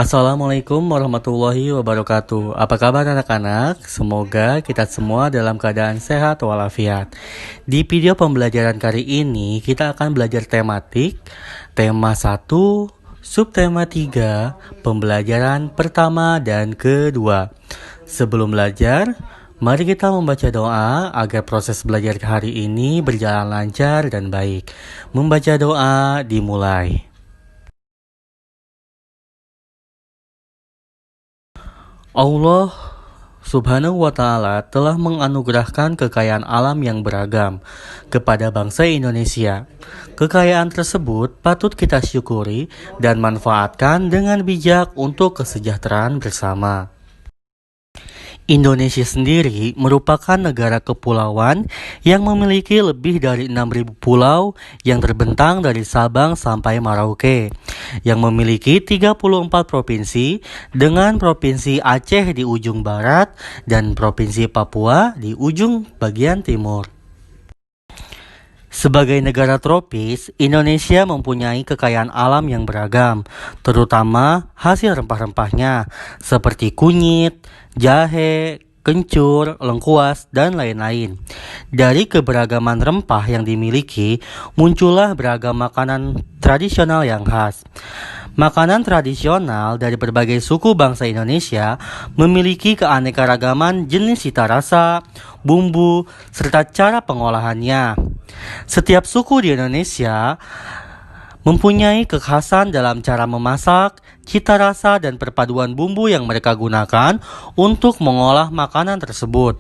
Assalamualaikum warahmatullahi wabarakatuh. Apa kabar anak-anak? Semoga kita semua dalam keadaan sehat walafiat. Di video pembelajaran kali ini kita akan belajar tematik, tema 1, subtema 3, pembelajaran pertama dan kedua. Sebelum belajar, mari kita membaca doa agar proses belajar hari ini berjalan lancar dan baik. Membaca doa dimulai. Allah Subhanahu wa Ta'ala telah menganugerahkan kekayaan alam yang beragam kepada bangsa Indonesia. Kekayaan tersebut patut kita syukuri dan manfaatkan dengan bijak untuk kesejahteraan bersama. Indonesia sendiri merupakan negara kepulauan yang memiliki lebih dari 6.000 pulau yang terbentang dari Sabang sampai Merauke, yang memiliki 34 provinsi dengan Provinsi Aceh di ujung barat dan Provinsi Papua di ujung bagian timur. Sebagai negara tropis, Indonesia mempunyai kekayaan alam yang beragam, terutama hasil rempah-rempahnya seperti kunyit, jahe, kencur, lengkuas, dan lain-lain. Dari keberagaman rempah yang dimiliki, muncullah beragam makanan tradisional yang khas. Makanan tradisional dari berbagai suku bangsa Indonesia memiliki keanekaragaman jenis cita rasa, bumbu, serta cara pengolahannya. Setiap suku di Indonesia mempunyai kekhasan dalam cara memasak, cita rasa, dan perpaduan bumbu yang mereka gunakan untuk mengolah makanan tersebut.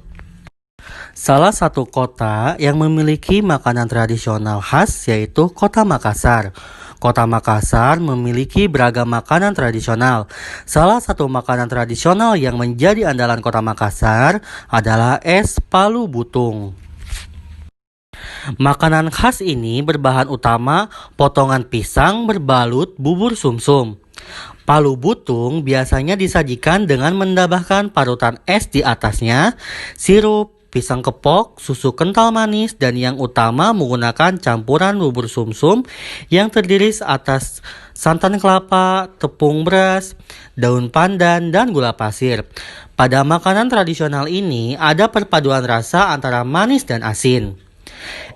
Salah satu kota yang memiliki makanan tradisional khas yaitu Kota Makassar. Kota Makassar memiliki beragam makanan tradisional. Salah satu makanan tradisional yang menjadi andalan Kota Makassar adalah es palu butung. Makanan khas ini berbahan utama potongan pisang berbalut bubur sumsum. Palu butung biasanya disajikan dengan menambahkan parutan es di atasnya, sirup, pisang kepok, susu kental manis, dan yang utama menggunakan campuran bubur sumsum yang terdiri atas santan kelapa, tepung beras, daun pandan, dan gula pasir. Pada makanan tradisional ini ada perpaduan rasa antara manis dan asin.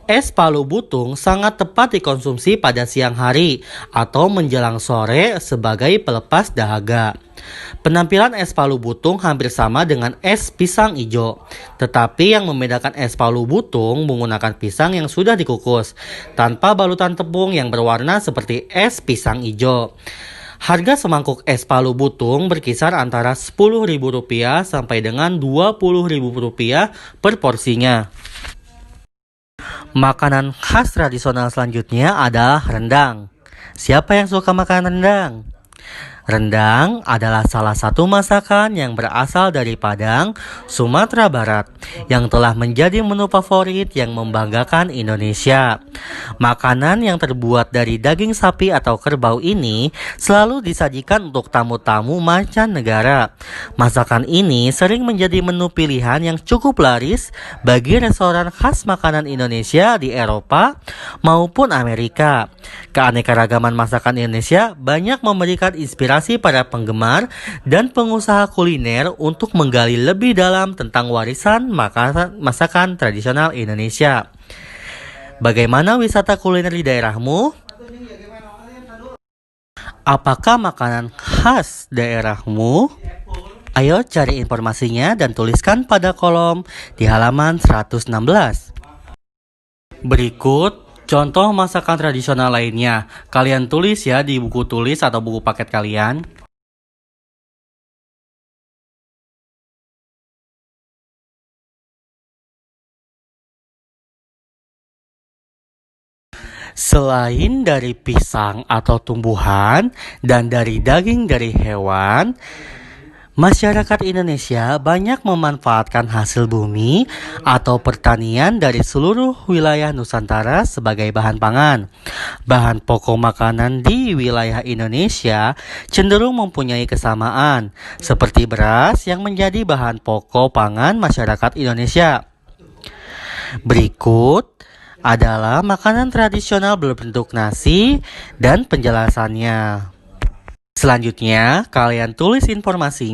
Es palu butung sangat tepat dikonsumsi pada siang hari atau menjelang sore sebagai pelepas dahaga. Penampilan es palu butung hampir sama dengan es pisang hijau, tetapi yang membedakan es palu butung menggunakan pisang yang sudah dikukus, tanpa balutan tepung yang berwarna seperti es pisang hijau. Harga semangkuk es palu butung berkisar antara Rp10.000 sampai dengan Rp20.000 per porsinya. Makanan khas tradisional selanjutnya adalah rendang. Siapa yang suka makan rendang? Rendang adalah salah satu masakan yang berasal dari Padang, Sumatera Barat, yang telah menjadi menu favorit yang membanggakan Indonesia. Makanan yang terbuat dari daging sapi atau kerbau ini selalu disajikan untuk tamu-tamu mancanegara. Masakan ini sering menjadi menu pilihan yang cukup laris bagi restoran khas makanan Indonesia di Eropa maupun Amerika. Keanekaragaman masakan Indonesia banyak memberikan inspirasi para penggemar dan pengusaha kuliner untuk menggali lebih dalam tentang warisan masakan tradisional Indonesia. Bagaimana wisata kuliner di daerahmu? Apakah makanan khas daerahmu? Ayo cari informasinya dan tuliskan pada kolom di halaman 116. Berikut contoh masakan tradisional lainnya. Kalian tulis ya di buku tulis atau buku paket kalian. Selain dari pisang atau tumbuhan dan dari daging dari hewan, masyarakat Indonesia banyak memanfaatkan hasil bumi atau pertanian dari seluruh wilayah Nusantara sebagai bahan pangan. Bahan pokok makanan di wilayah Indonesia cenderung mempunyai kesamaan, seperti beras yang menjadi bahan pokok pangan masyarakat Indonesia. Berikut adalah makanan tradisional berbentuk nasi dan penjelasannya. Selanjutnya, kalian tulis informasi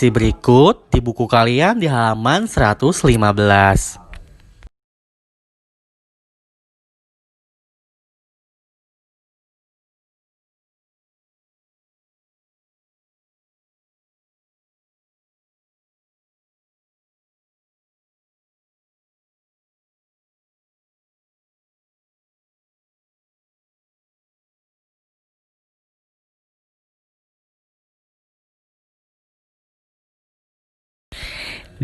berikut di buku kalian di halaman 115.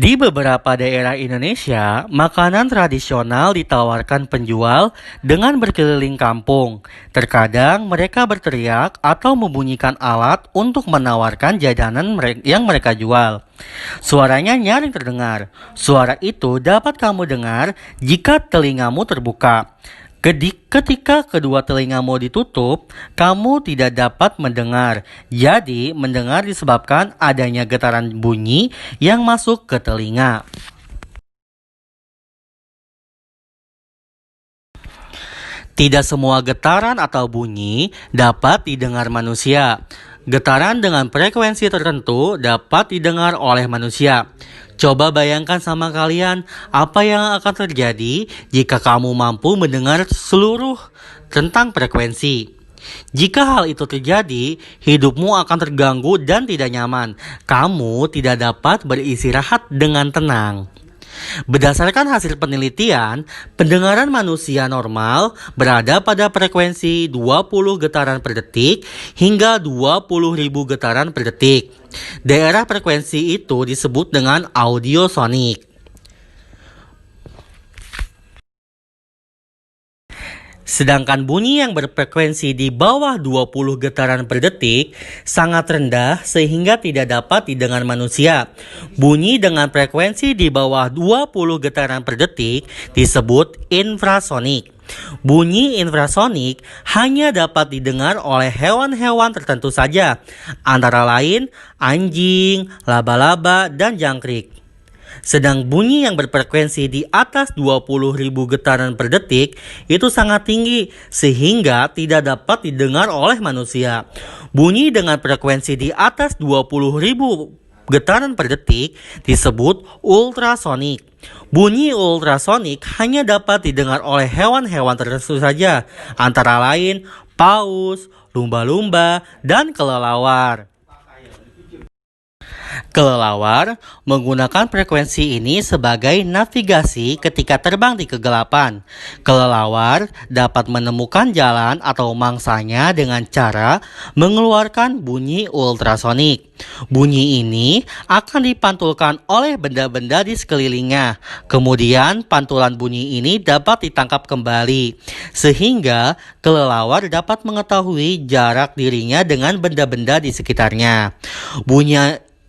Di beberapa daerah Indonesia, makanan tradisional ditawarkan penjual dengan berkeliling kampung. Terkadang mereka berteriak atau membunyikan alat untuk menawarkan jajanan yang mereka jual. Suaranya nyaring terdengar. Suara itu dapat kamu dengar jika telingamu terbuka. Ketika kedua telingamu ditutup, kamu tidak dapat mendengar. Jadi, mendengar disebabkan adanya getaran bunyi yang masuk ke telinga. Tidak semua getaran atau bunyi dapat didengar manusia. Getaran dengan frekuensi tertentu dapat didengar oleh manusia. Coba bayangkan sama kalian apa yang akan terjadi jika kamu mampu mendengar seluruh tentang frekuensi. Jika hal itu terjadi, hidupmu akan terganggu dan tidak nyaman. Kamu tidak dapat beristirahat dengan tenang. Berdasarkan hasil penelitian, pendengaran manusia normal berada pada frekuensi 20 getaran per detik hingga 20.000 getaran per detik. Daerah frekuensi itu disebut dengan audiosonik. Sedangkan bunyi yang berfrekuensi di bawah 20 getaran per detik sangat rendah sehingga tidak dapat didengar manusia. Bunyi dengan frekuensi di bawah 20 getaran per detik disebut infrasonik. Bunyi infrasonik hanya dapat didengar oleh hewan-hewan tertentu saja, antara lain anjing, laba-laba, dan jangkrik. Sedang bunyi yang berfrekuensi di atas 20.000 getaran per detik itu sangat tinggi sehingga tidak dapat didengar oleh manusia. Bunyi dengan frekuensi di atas 20.000 getaran per detik disebut ultrasonik. Bunyi ultrasonik hanya dapat didengar oleh hewan-hewan tertentu saja, antara lain paus, lumba-lumba, dan kelelawar. Kelelawar menggunakan frekuensi ini sebagai navigasi ketika terbang di kegelapan. Kelelawar dapat menemukan jalan atau mangsanya dengan cara mengeluarkan bunyi ultrasonik. Bunyi ini akan dipantulkan oleh benda-benda di sekelilingnya. Kemudian pantulan bunyi ini dapat ditangkap kembali, sehingga kelelawar dapat mengetahui jarak dirinya dengan benda-benda di sekitarnya.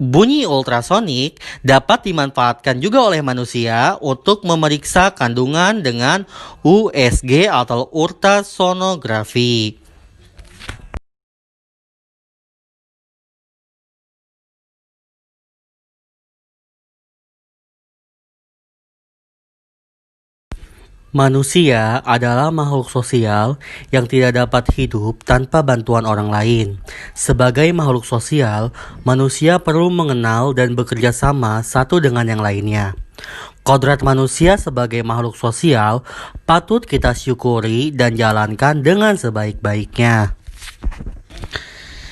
Bunyi ultrasonik dapat dimanfaatkan juga oleh manusia untuk memeriksa kandungan dengan USG atau ultrasonografi. Manusia adalah makhluk sosial yang tidak dapat hidup tanpa bantuan orang lain. Sebagai makhluk sosial, manusia perlu mengenal dan bekerja sama satu dengan yang lainnya. Kodrat manusia sebagai makhluk sosial patut kita syukuri dan jalankan dengan sebaik-baiknya.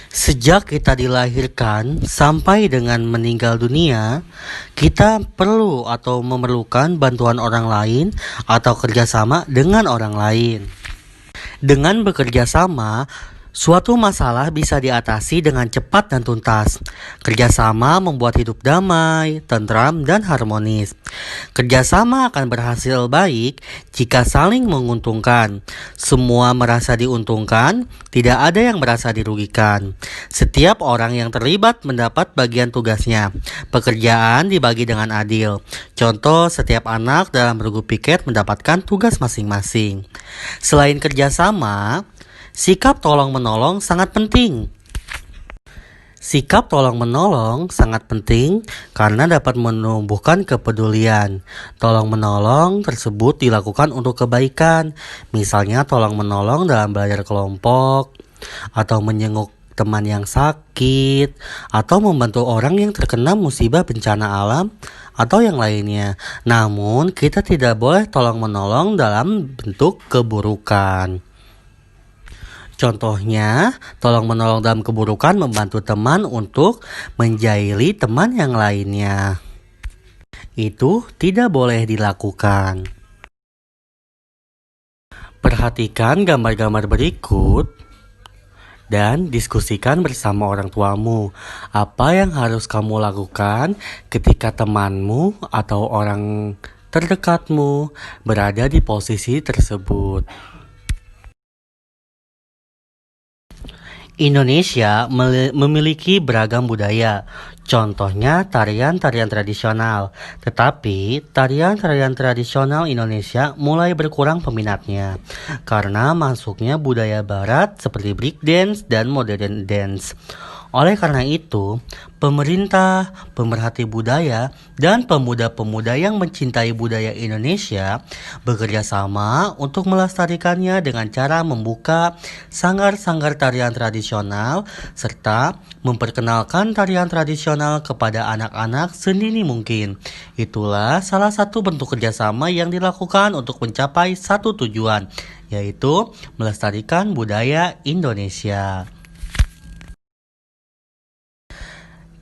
Sejak kita dilahirkan sampai dengan meninggal dunia, kita perlu atau memerlukan bantuan orang lain atau kerjasama dengan orang lain. Dengan bekerja sama, suatu masalah bisa diatasi dengan cepat dan tuntas. Kerjasama membuat hidup damai, tentram, dan harmonis. Kerjasama akan berhasil baik jika saling menguntungkan. Semua merasa diuntungkan, tidak ada yang merasa dirugikan. Setiap orang yang terlibat mendapat bagian tugasnya. Pekerjaan dibagi dengan adil. Contoh, setiap anak dalam regu piket mendapatkan tugas masing-masing. Selain kerjasama, sikap tolong-menolong sangat penting. Sikap tolong-menolong sangat penting karena dapat menumbuhkan kepedulian. Tolong-menolong tersebut dilakukan untuk kebaikan. Misalnya tolong-menolong dalam belajar kelompok atau menjenguk teman yang sakit, atau membantu orang yang terkena musibah bencana alam, atau yang lainnya. Namun, kita tidak boleh tolong-menolong dalam bentuk keburukan. Contohnya, tolong-menolong dalam keburukan membantu teman untuk menjahili teman yang lainnya. Itu tidak boleh dilakukan. Perhatikan gambar-gambar berikut dan diskusikan bersama orang tuamu. Apa yang harus kamu lakukan ketika temanmu atau orang terdekatmu berada di posisi tersebut? Indonesia memiliki beragam budaya, contohnya tarian-tarian tradisional. Tetapi, tarian-tarian tradisional Indonesia mulai berkurang peminatnya karena masuknya budaya barat seperti breakdance dan modern dance. Oleh karena itu, pemerintah, pemerhati budaya, dan pemuda-pemuda yang mencintai budaya Indonesia bekerja sama untuk melestarikannya dengan cara membuka sanggar-sanggar tarian tradisional serta memperkenalkan tarian tradisional kepada anak-anak sedini mungkin. Itulah salah satu bentuk kerjasama yang dilakukan untuk mencapai satu tujuan, yaitu melestarikan budaya Indonesia.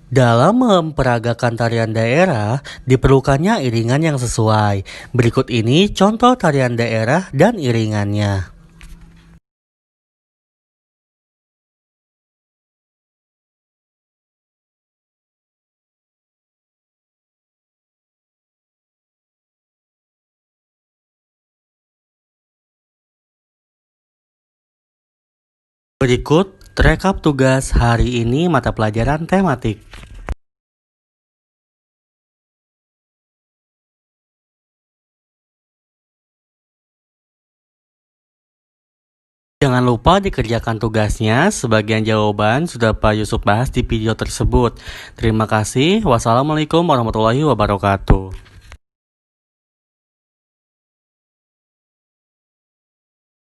Dalam memperagakan tarian daerah, diperlukannya iringan yang sesuai. Berikut ini contoh tarian daerah dan iringannya. Berikut rekap tugas hari ini mata pelajaran tematik. Jangan lupa dikerjakan tugasnya, sebagian jawaban sudah Pak Yusuf bahas di video tersebut. Terima kasih. Wassalamualaikum warahmatullahi wabarakatuh.